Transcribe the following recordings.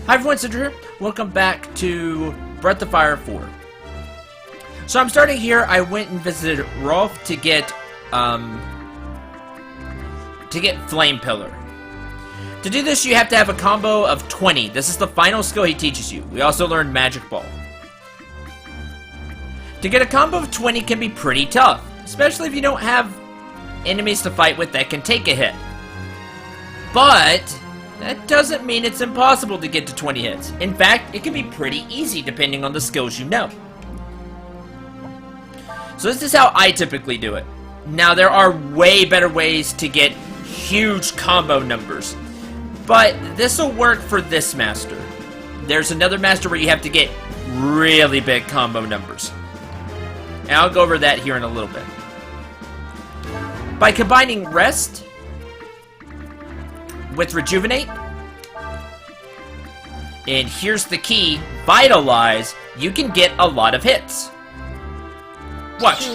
Hi everyone, Cendril here. Welcome back to Ep.44. So I'm starting here. I went and visited Rolf to get Flame Pillar. To do this, you have to have a combo of 20. This is the final skill he teaches you. We also learned Magic Ball. To get a combo of 20 can be pretty tough, especially if you don't have enemies to fight with that can take a hit. But that doesn't mean it's impossible to get to 20 hits. In fact, it can be pretty easy depending on the skills you know. So this is how I typically do it. Now, there are way better ways to get huge combo numbers, but this will work for this master. There's another master where you have to get really big combo numbers, and I'll go over that here in a little bit. By combining Rest with Rejuvenate, and here's the key, Vitalize, you can get a lot of hits. Watch.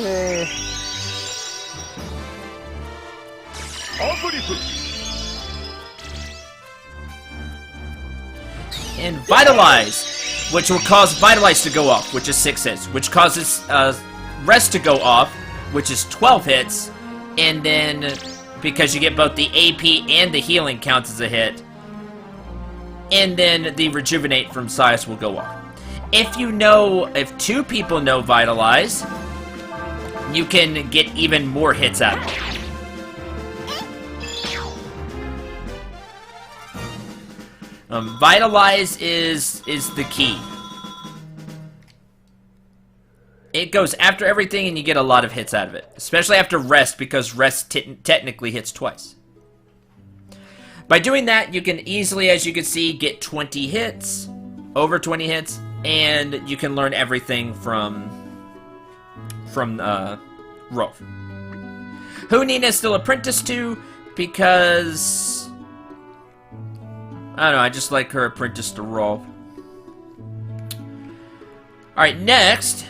And Vitalize, which will cause Vitalize to go off, which is 6 hits, which causes Rest to go off, which is 12 hits, and then because you get both the AP and the healing counts as a hit, and then the Rejuvenate from Sias will go off. If 2 people know Vitalize, you can get even more hits out of it. Vitalize is the key. It goes after everything and you get a lot of hits out of it. Especially after Rest, because Rest technically hits twice. By doing that, you can easily, as you can see, get 20 hits. Over 20 hits. And you can learn everything from Rolf. Who Nina's still apprenticed to, because I don't know, I just like her apprentice to Rolf. Alright, next,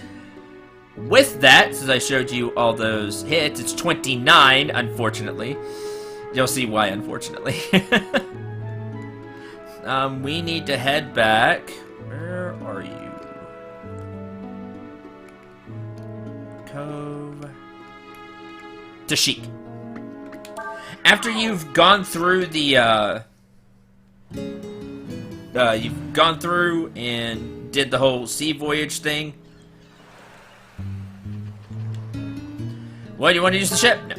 with that, since I showed you all those hits, it's 29, unfortunately. You'll see why, unfortunately. We need to head back. Where are you? Cove. To Sheik. After you've gone through the, you've gone through and did the whole sea voyage thing. What, do you want to use the ship? No.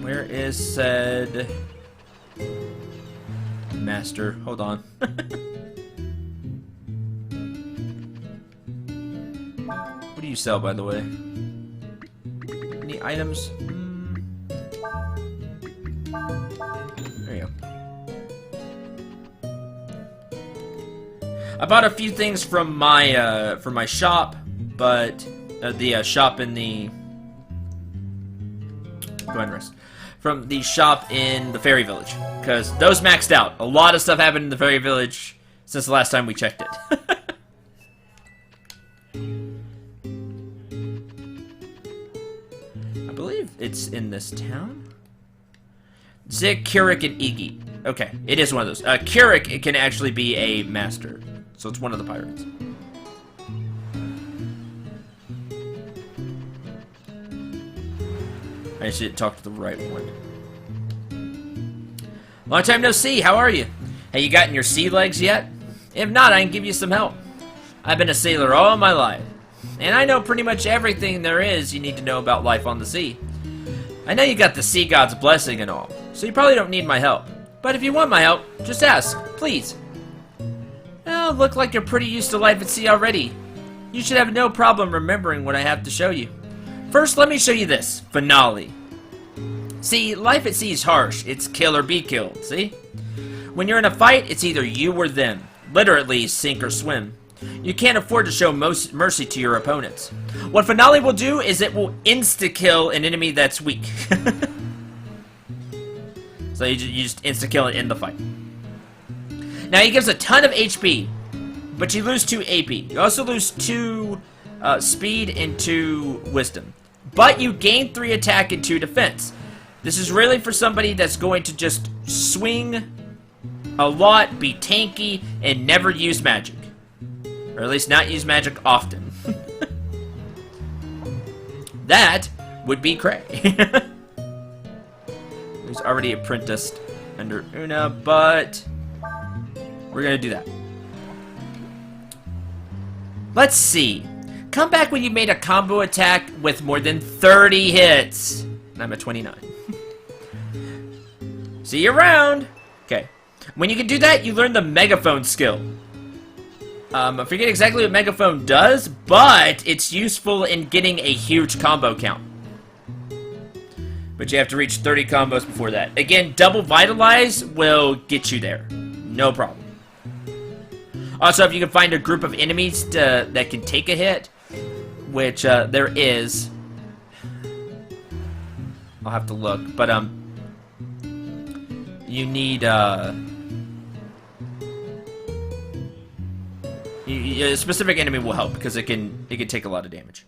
Where is said master? Hold on. What do you sell, by the way? Any items? There you go. I bought a few things from my shop, but the shop in the go ahead and rest. From the shop in the Fairy Village, because those maxed out. A lot of stuff happened in the Fairy Village since the last time we checked it. I believe it's in this town. Zig, Keurig, and Iggy. Okay, it is one of those. Keurig, it can actually be a master, so it's one of the pirates. I should talk to the right one. Long time no see, how are you? Have you gotten your sea legs yet? If not, I can give you some help. I've been a sailor all my life, and I know pretty much everything there is you need to know about life on the sea. I know you got the sea god's blessing and all, so you probably don't need my help. But if you want my help, just ask, please. Well, look like you're pretty used to life at sea already. You should have no problem remembering what I have to show you. First, let me show you this. Finale. See, life at sea is harsh. It's kill or be killed, see? When you're in a fight, it's either you or them. Literally, sink or swim. You can't afford to show mercy to your opponents. What Finale will do is it will insta-kill an enemy that's weak. So you just insta-kill it in the fight. Now, he gives a ton of HP, but you lose 2 AP. You also lose 2 speed and 2 wisdom. but you gain 3 attack and 2 defense. This is really for somebody that's going to just swing a lot, be tanky, and never use magic. Or at least not use magic often. That would be Cray. Who's already apprenticed under Una, but we're gonna do that. Let's see. Come back when you made a combo attack with more than 30 hits. And I'm at 29. See you around. Okay. When you can do that, you learn the megaphone skill. I forget exactly what megaphone does, but it's useful in getting a huge combo count. But you have to reach 30 combos before that. Again, double vitalize will get you there. No problem. Also, if you can find a group of enemies that can take a hit, which there is, I'll have to look. But you need a specific enemy will help because it can take a lot of damage.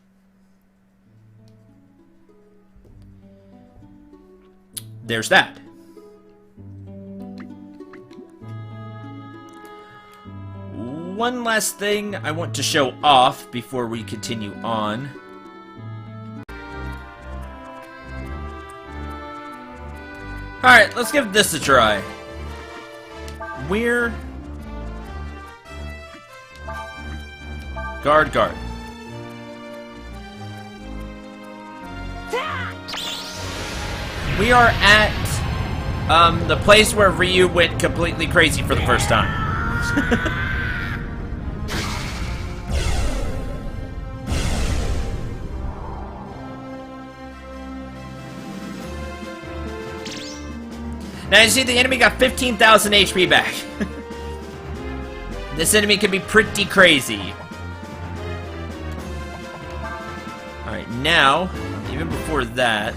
There's that. One last thing I want to show off before we continue on. Alright, let's give this a try. We're... Guard. We are at the place where Ryu went completely crazy for the first time. Now you see the enemy got 15,000 HP back. This enemy can be pretty crazy. Alright, now, even before that,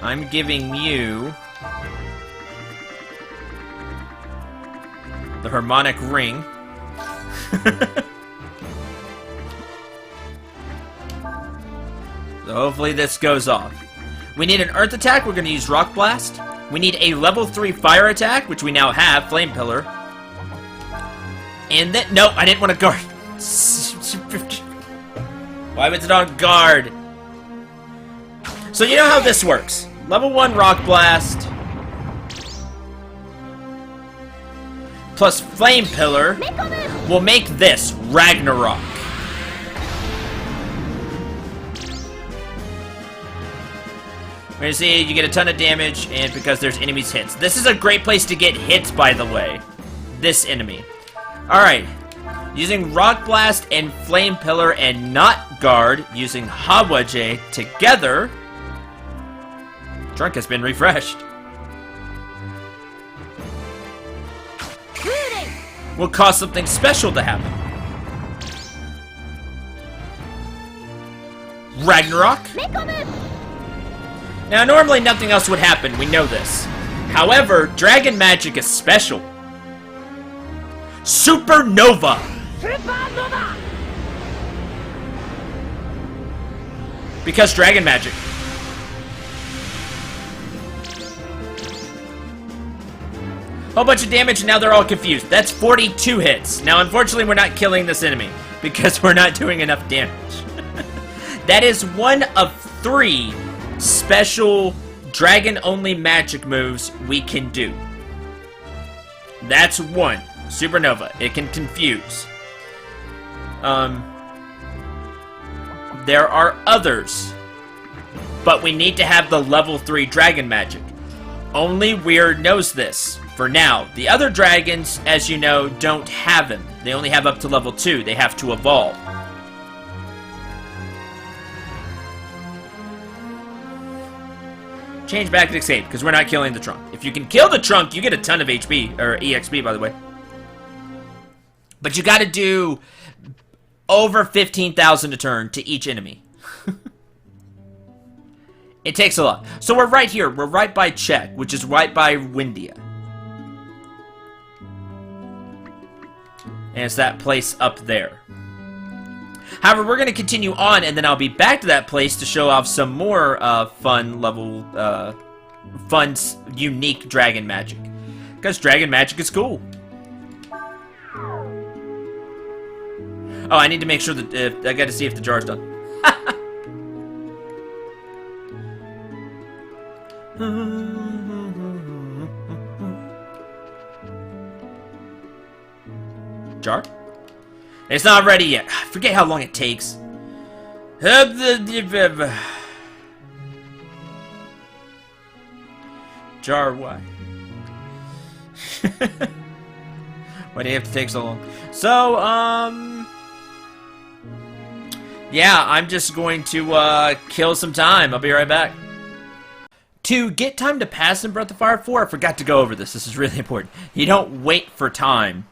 I'm giving you the harmonic ring. So hopefully this goes off. We need an earth attack, we're going to use Rock Blast. We need a level 3 fire attack, which we now have, Flame Pillar. And then, no, I didn't want to guard. Why was it on guard? So you know how this works. Level 1 Rock Blast. Plus Flame Pillar will make this Ragnarok. We're gonna see you get a ton of damage, and because there's enemies hits. This is a great place to get hits, by the way. This enemy. Alright. Using Rock Blast and Flame Pillar and not Guard, using Hawaje together, Trunk has been refreshed. Will cause something special to happen. Ragnarok. Now, normally nothing else would happen, we know this. However, Dragon Magic is special. Supernova! Because Dragon Magic. Whole bunch of damage, and now they're all confused. That's 42 hits. Now, unfortunately, we're not killing this enemy because we're not doing enough damage. That is one of 3 special dragon-only magic moves we can do. That's one. Supernova. It can confuse. There are others, but we need to have the level 3 dragon magic. Only Weird knows this. For now, the other dragons, as you know, don't have him. They only have up to level 2. They have to evolve. Change back to escape, because we're not killing the Trunk. If you can kill the Trunk, you get a ton of HP, or EXP, by the way. But you gotta do over 15,000 a turn to each enemy. It takes a lot. So we're right here. We're right by Czech, which is right by Windia. And it's that place up there. However, we're going to continue on, and then I'll be back to that place to show off some more unique dragon magic. Because dragon magic is cool. Oh, I need to make sure that I got to see if the jar's done. Jar? It's not ready yet. I forget how long it takes. Jar, why? Why do you have to take so long? So, yeah, I'm just going to, kill some time. I'll be right back. To get time to pass in Breath of Fire 4, I forgot to go over this. This is really important. You don't wait for time.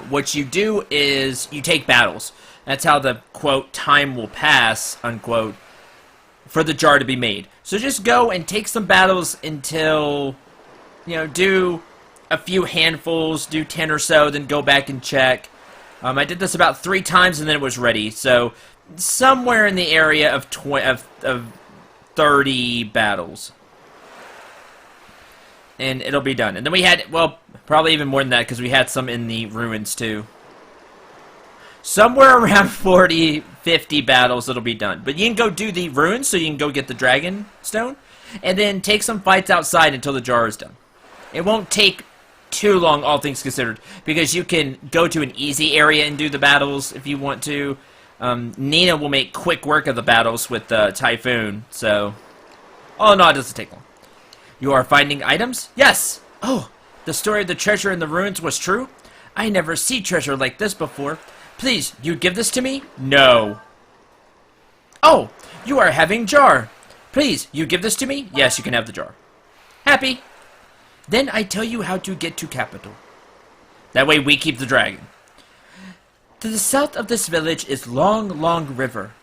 What you do is you take battles. That's how the, quote, time will pass, unquote, for the jar to be made. So just go and take some battles until, you know, do a few handfuls, do 10 or so, then go back and check. I did this about 3 times and then it was ready. So somewhere in the area of 30 battles. And it'll be done. And then we had, well, probably even more than that because we had some in the ruins too. Somewhere around 40, 50 battles it'll be done. But you can go do the ruins so you can go get the dragon stone. And then take some fights outside until the jar is done. It won't take too long, all things considered, because you can go to an easy area and do the battles if you want to. Nina will make quick work of the battles with Typhoon, so... Oh, no, it doesn't take long. You are finding items? Yes! Oh, the story of the treasure in the ruins was true? I never see treasure like this before. Please, you give this to me? No. Oh, you are having jar. Please, you give this to me? Yes, you can have the jar. Happy. Then I tell you how to get to capital. That way we keep the dragon. To the south of this village is Long, Long River.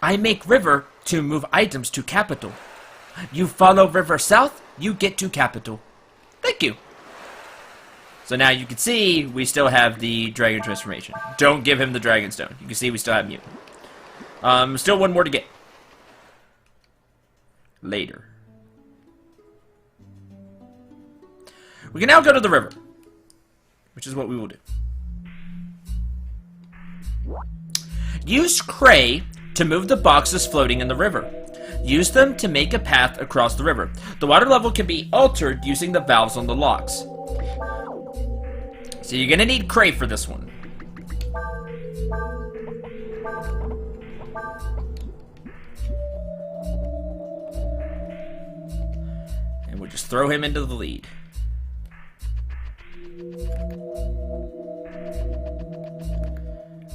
I make river to move items to capital. You follow river south, you get to capital. Thank you. So now you can see we still have the dragon transformation. Don't give him the dragon stone. You can see we still have mutant. Still one more to get. Later. We can now go to the river, which is what we will do. Use Cray to move the boxes floating in the river. Use them to make a path across the river. The water level can be altered using the valves on the locks. So you're gonna need Cray for this one. And we'll just throw him into the lead.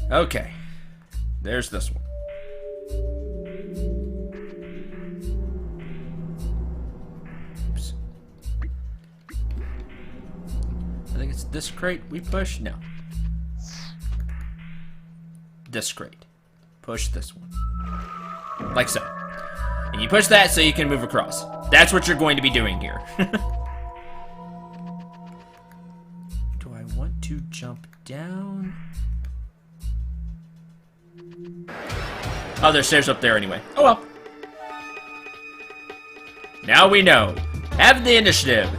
Okay, there's this one. Oops. I think it's this crate we push? No. This crate. Push this one. Like so. And you push that so you can move across. That's what you're going to be doing here. Do I want to jump down? Oh, there's stairs up there anyway. Oh well. Now we know. Have the initiative.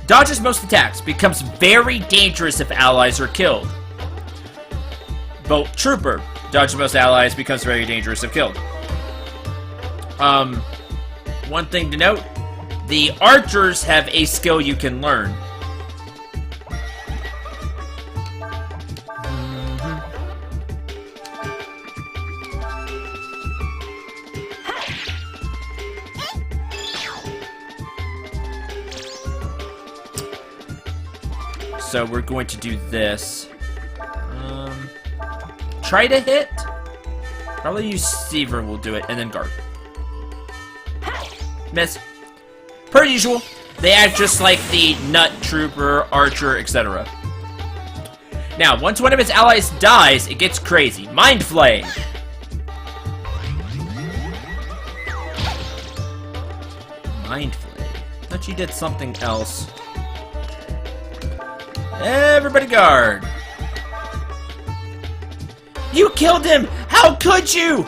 Dodges most attacks. Becomes very dangerous if allies are killed. Bolt Trooper. Dodges most allies. Becomes very dangerous if killed. One thing to note. The archers have a skill you can learn. So we're going to do this. Try to hit. Probably use Seaver will do it, and then guard. Miss. Per usual, they act just like the Nut, Trooper, Archer, etc. Now, once one of its allies dies, it gets crazy. Mind Flay. Mind Flay. I thought you did something else. Everybody guard. You killed him! How could you?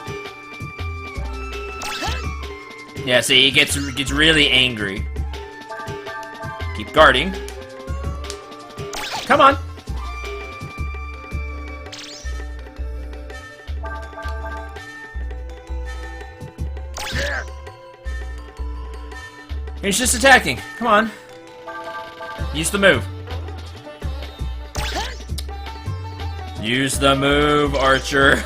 Yeah, see, he gets really angry. Keep guarding. Come on. He's just attacking. Come on. Use the move. Use the move, Archer.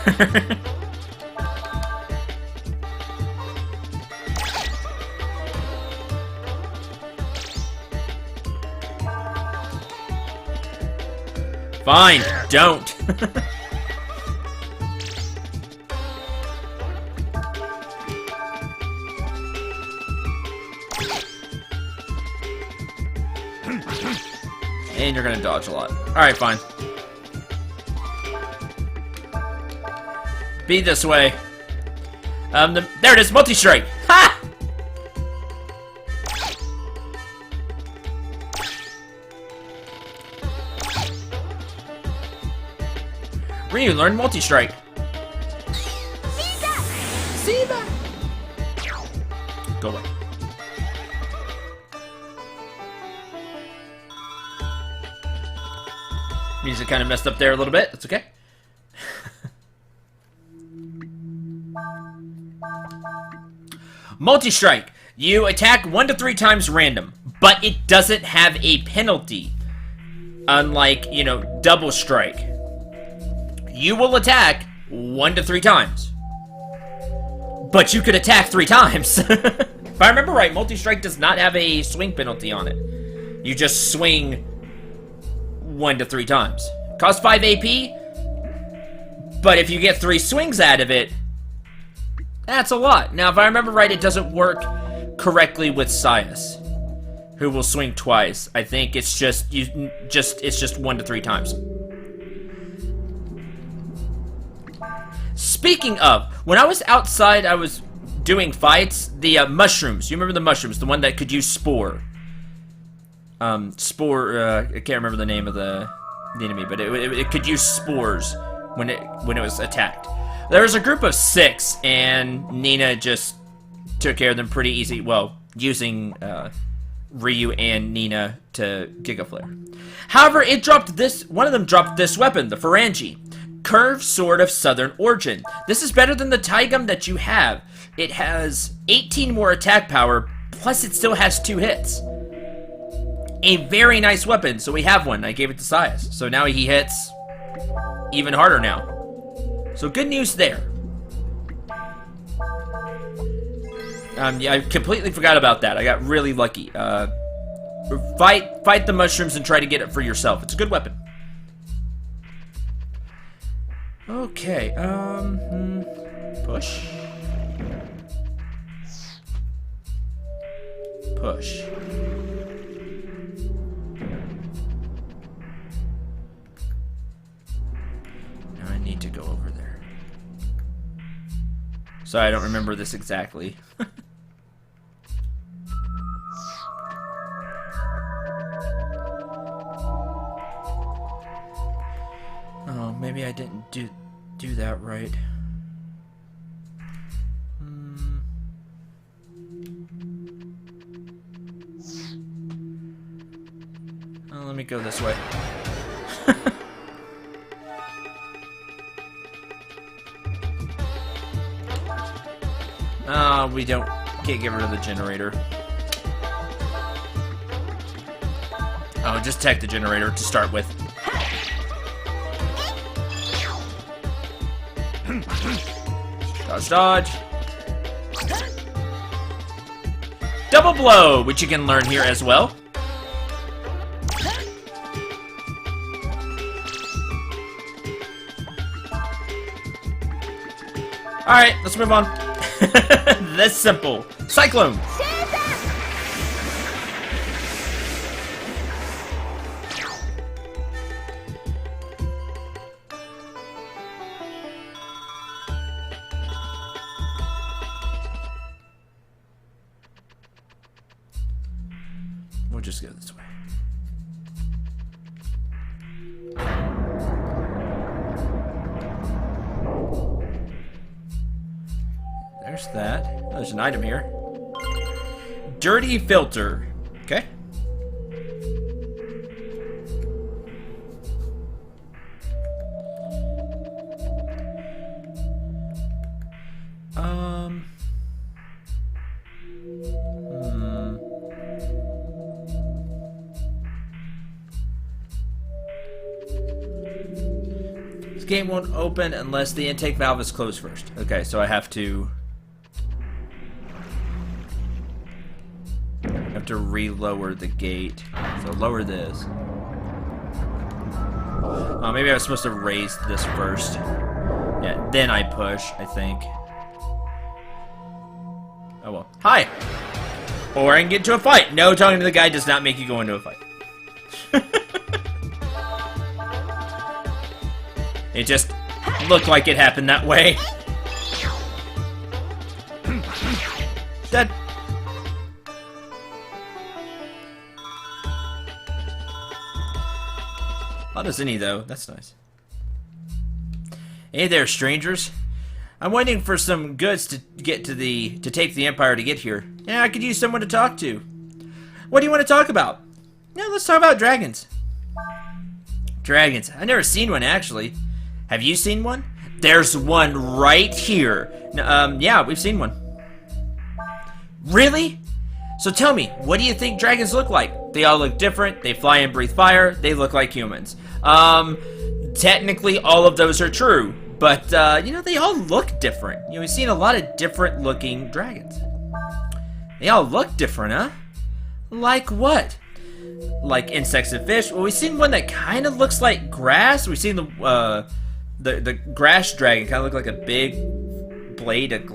Fine, don't. And you're gonna dodge a lot. Alright, fine. Be this way. There it is, multi-strike! Ha! Ryu, learn multi-strike. See that? Go away. Music kind of messed up there a little bit. That's okay. Multi-strike. You attack 1 to 3 times random, but it doesn't have a penalty. Unlike, you know, double strike. You will attack 1 to 3 times. But you could attack 3 times. If I remember right, multi-strike does not have a swing penalty on it. You just swing 1 to 3 times. Costs 5 AP, but if you get 3 swings out of it, that's a lot. Now, if I remember right, it doesn't work correctly with Sias, who will swing twice. I think it's just it's just 1 to 3 times. Speaking of, when I was outside, I was doing fights. The mushrooms. You remember the mushrooms? The one that could use spore. Spore. I can't remember the name of the enemy, but it could use spores when it was attacked. There was a group of 6, and Nina just took care of them pretty easy. Well, using Ryu and Nina to Giga Flare. However, it dropped this. One of them dropped this weapon, the Phalange. Curved sword of southern origin. This is better than the Taigum that you have. It has 18 more attack power, plus it still has 2 hits. A very nice weapon, so we have one. I gave it to Sias. So now he hits even harder now. So good news there. Yeah, I completely forgot about that. I got really lucky. Fight the mushrooms and try to get it for yourself. It's a good weapon. Okay, push. Push. Now I need to go over there. Sorry, I don't remember this exactly. Oh, maybe I didn't do that right. Oh, let me go this way. We can't get rid of the generator. Oh, just attack the generator to start with. Dodge, dodge. Double blow, which you can learn here as well. Alright, let's move on. This simple. Cyclone. We'll just go this way. There's that. Oh, there's an item here. Dirty filter. Okay. This game won't open unless the intake valve is closed first. Okay, so I have to re-lower the gate. So lower this. Oh, maybe I was supposed to raise this first. Yeah, then I push, I think. Oh well. Hi! Or I can get into a fight. No, talking to the guy does not make you go into a fight. It just looked like it happened that way. Dead. How does any though? That's nice. Hey there, strangers. I'm waiting for some goods to take the Empire to get here. Yeah, I could use someone to talk to. What do you want to talk about? Yeah, let's talk about dragons. Dragons. I've never seen one actually. Have you seen one? There's one right here. Yeah, we've seen one. Really? So tell me, what do you think dragons look like? They all look different. They fly and breathe fire. They look like humans. Technically, all of those are true. But, you know, they all look different. You know, we've seen a lot of different looking dragons. They all look different, huh? Like what? Like insects and fish? Well, we've seen one that kind of looks like grass. We've seen the grass dragon kind of look like a big blade of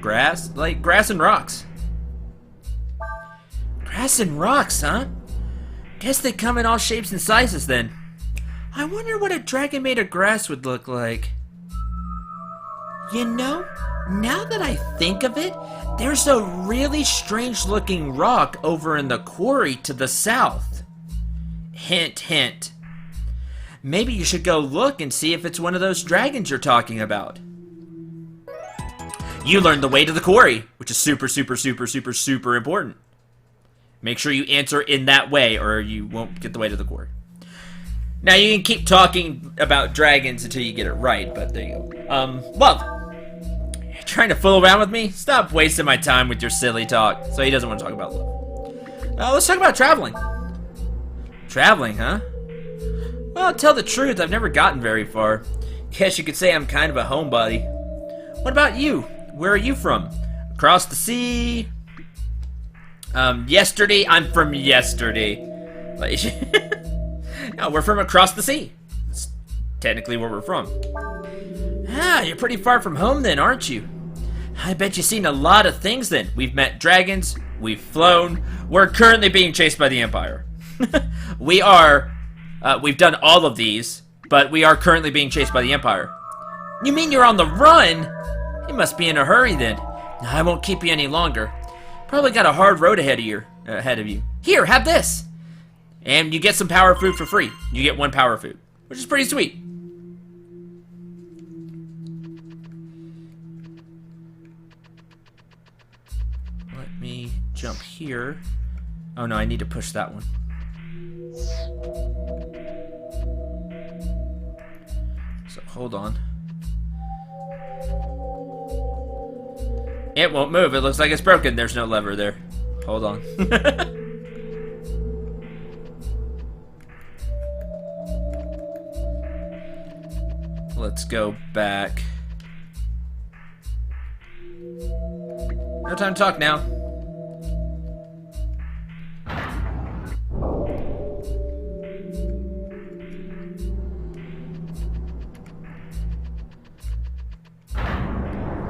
grass. Like grass and rocks. Grass and rocks, huh? Guess they come in all shapes and sizes then. I wonder what a dragon made of grass would look like. You know, now that I think of it, there's a really strange looking rock over in the quarry to the south. Hint, hint. Maybe you should go look and see if it's one of those dragons you're talking about. You learned the way to the quarry, which is super, super, super, super, super important. Make sure you answer in that way or you won't get the way to the quarry. Now you can keep talking about dragons until you get it right, but there you go. Well, you're trying to fool around with me? Stop wasting my time with your silly talk. So he doesn't want to talk about love. Let's talk about traveling. Traveling, huh? Well, to tell the truth, I've never gotten very far. Guess you could say I'm kind of a homebody. What about you? Where are you from? Across the sea? Yesterday? I'm from yesterday. No, we're from across the sea. That's technically where we're from. Ah, you're pretty far from home then, aren't you? I bet you've seen a lot of things then. We've met dragons, we've flown, we're currently being chased by the Empire. We've done all of these, but we are currently being chased by the Empire. You mean you're on the run? You must be in a hurry then. I won't keep you any longer. Probably got a hard road ahead of you. Here, have this. And you get some power food for free. You get 1 power food, which is pretty sweet. Let me jump here. Oh no, I need to push that one. So hold on. It won't move. It looks like it's broken. There's no lever there. Hold on. Let's go back. No time to talk now.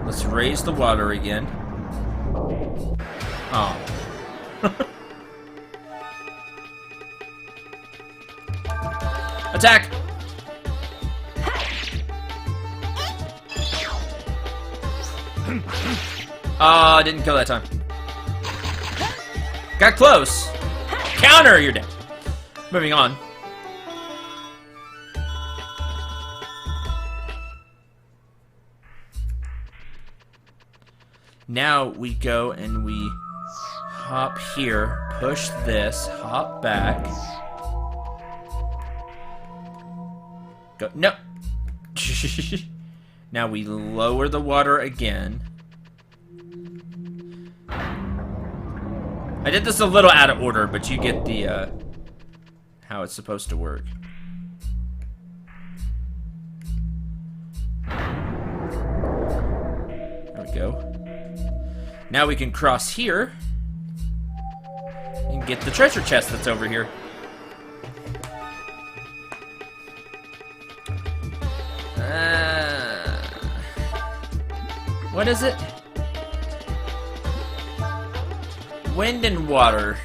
Let's raise the water again. Oh. Attack! Didn't kill that time. Got close. Counter, you're dead. Moving on. Now we go and we hop here, push this, hop back. Go, no. Now we lower the water again. I did this a little out of order, but you get the, how it's supposed to work. There we go. Now we can cross here and get the treasure chest that's over here. What is it? Wind and water.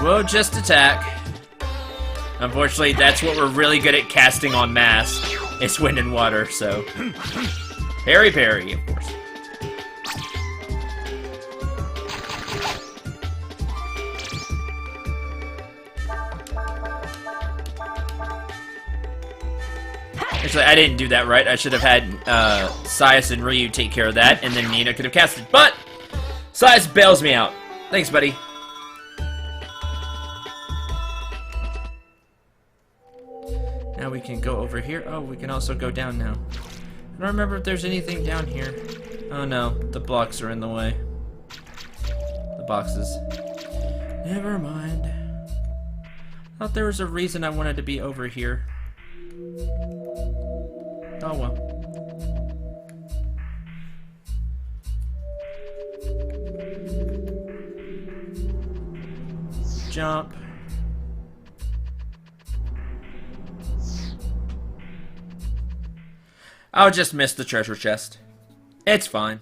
We'll just attack. Unfortunately, that's what we're really good at casting on mass. It's wind and water, so. Parry, parry, of course. Actually, I didn't do that right. I should have had Sias and Ryu take care of that, and then Nina could have casted. But Sias bails me out. Thanks, buddy. Now we can go over here. Oh, we can also go down now. I don't remember if there's anything down here. Oh no, the blocks are in the way. The boxes. Never mind. Thought there was a reason I wanted to be over here. Oh well. Jump. I'll just miss the treasure chest. It's fine.